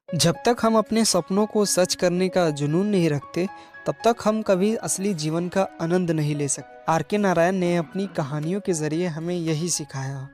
जब तक हम अपने सपनों को सच करने का जुनून नहीं रखते, तब तक हम कभी असली जीवन का आनंद नहीं ले सकते। आर के नारायण ने अपनी कहानियों के जरिए हमें यही सिखाया।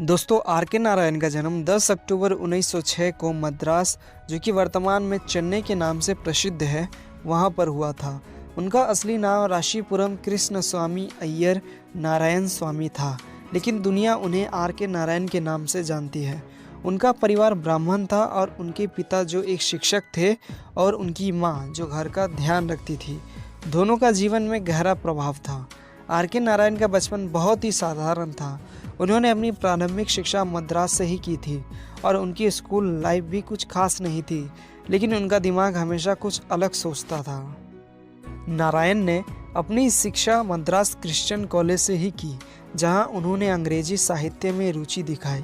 दोस्तों, आर के नारायण का जन्म 10 अक्टूबर 1906 को मद्रास, जो कि वर्तमान में चेन्नई के नाम से प्रसिद्ध है, वहां पर हुआ था। उनका असली नाम राशीपुरम कृष्णस्वामी अय्यर नारायण स्वामी था, लेकिन दुनिया उन्हें आर के नारायण के नाम से जानती है। उनका परिवार ब्राह्मण था और उनके पिता जो एक शिक्षक थे और उनकी माँ जो घर का ध्यान रखती थी। दोनों का जीवन में गहरा प्रभाव था। आर के नारायण का बचपन बहुत ही साधारण था। उन्होंने अपनी प्रारंभिक शिक्षा मद्रास से ही की थी और उनकी स्कूल लाइफ भी कुछ खास नहीं थी, लेकिन उनका दिमाग हमेशा कुछ अलग सोचता था। नारायण ने अपनी शिक्षा मद्रास क्रिश्चियन कॉलेज से ही की, जहां उन्होंने अंग्रेजी साहित्य में रुचि दिखाई।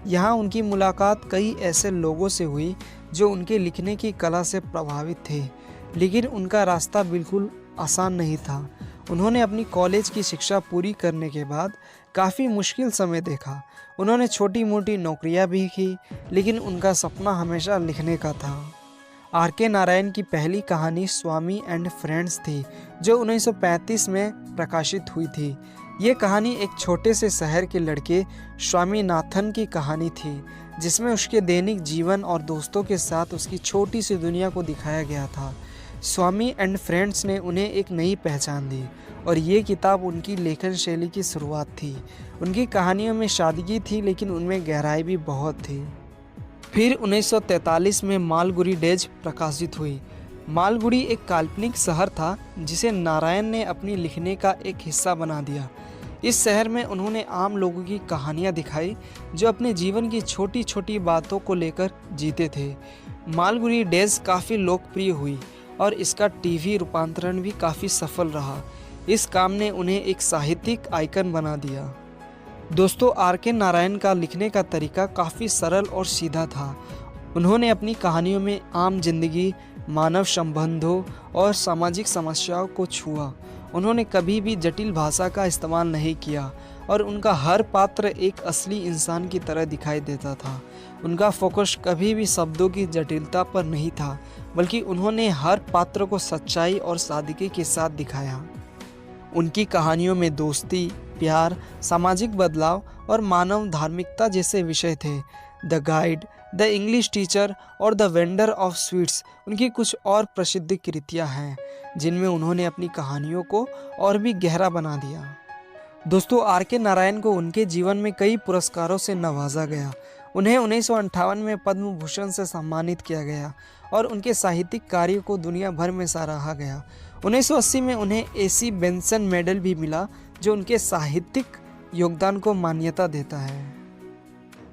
यहाँ उनकी मुलाकात कई ऐसे लोगों से हुई जो उनके लिखने की कला से प्रभावित थे, लेकिन उनका रास्ता बिल्कुल आसान नहीं था। उन्होंने अपनी कॉलेज की शिक्षा पूरी करने के बाद काफ़ी मुश्किल समय देखा। उन्होंने छोटी मोटी नौकरियां भी की, लेकिन उनका सपना हमेशा लिखने का था। आर के नारायण की पहली कहानी स्वामी एंड फ्रेंड्स थी, जो 1935 में प्रकाशित हुई थी। ये कहानी एक छोटे से शहर के लड़के स्वामीनाथन की कहानी थी, जिसमें उसके दैनिक जीवन और दोस्तों के साथ उसकी छोटी सी दुनिया को दिखाया गया था। स्वामी एंड फ्रेंड्स ने उन्हें एक नई पहचान दी और ये किताब उनकी लेखन शैली की शुरुआत थी। उनकी कहानियों में सादगी थी, लेकिन उनमें गहराई भी बहुत थी। फिर 1943 में मालगुडी डेज प्रकाशित हुई। मालगुडी एक काल्पनिक शहर था जिसे नारायण ने अपनी लिखने का एक हिस्सा बना दिया। इस शहर में उन्होंने आम लोगों की कहानियां दिखाई जो अपने जीवन की छोटी छोटी बातों को लेकर जीते थे। मालगुडी डेज काफ़ी लोकप्रिय हुई और इसका टीवी रूपांतरण भी काफ़ी सफल रहा। इस काम ने उन्हें एक साहित्यिक आइकन बना दिया। दोस्तों, आर के नारायण का लिखने का तरीका काफ़ी सरल और सीधा था। उन्होंने अपनी कहानियों में आम जिंदगी, मानव संबंधों और सामाजिक समस्याओं को छुआ। उन्होंने कभी भी जटिल भाषा का इस्तेमाल नहीं किया और उनका हर पात्र एक असली इंसान की तरह दिखाई देता था। उनका फोकस कभी भी शब्दों की जटिलता पर नहीं था, बल्कि उन्होंने हर पात्र को सच्चाई और सादगी के साथ दिखाया। उनकी कहानियों में दोस्ती, प्यार, सामाजिक बदलाव और मानव धार्मिकता जैसे विषय थे। The guide, the English teacher और द वेंडर ऑफ स्वीट्स उनकी कुछ और प्रसिद्ध कृतियाँ हैं, जिनमें उन्होंने अपनी कहानियों को और भी गहरा बना दिया। दोस्तों, आर के नारायण को उनके जीवन में कई पुरस्कारों से नवाजा गया। उन्हें 1958 में पद्म भूषण से सम्मानित किया गया और उनके साहित्यिक कार्यों को दुनिया भर में सराहा गया। 1980 में उन्हें AC बेंसन मेडल भी मिला, जो उनके साहित्यिक योगदान को मान्यता देता है।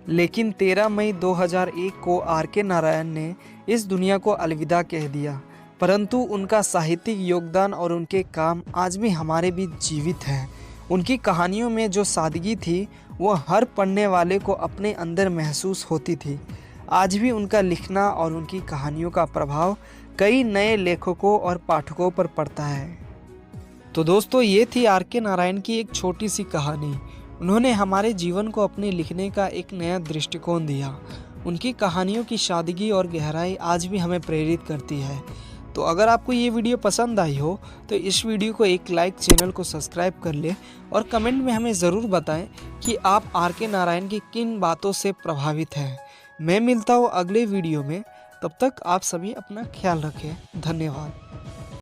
लेकिन 13 मई 2001 को आर के नारायण ने इस दुनिया को अलविदा कह दिया, परंतु उनका साहित्यिक योगदान और उनके काम आज भी हमारे बीच जीवित हैं। उनकी कहानियों में जो सादगी थी, वो हर पढ़ने वाले को अपने अंदर महसूस होती थी। आज भी उनका लिखना और उनकी कहानियों का प्रभाव कई नए लेखकों और पाठकों पर पड़ता है। तो दोस्तों, ये थी आर के नारायण की एक छोटी सी कहानी। उन्होंने हमारे जीवन को अपने लिखने का एक नया दृष्टिकोण दिया। उनकी कहानियों की सादगी और गहराई आज भी हमें प्रेरित करती है। तो अगर आपको ये वीडियो पसंद आई हो तो इस वीडियो को एक लाइक, चैनल को सब्सक्राइब कर ले और कमेंट में हमें ज़रूर बताएं कि आप आर के नारायण की किन बातों से प्रभावित हैं। मैं मिलता हूँ अगले वीडियो में। तब तक आप सभी अपना ख्याल रखें। धन्यवाद।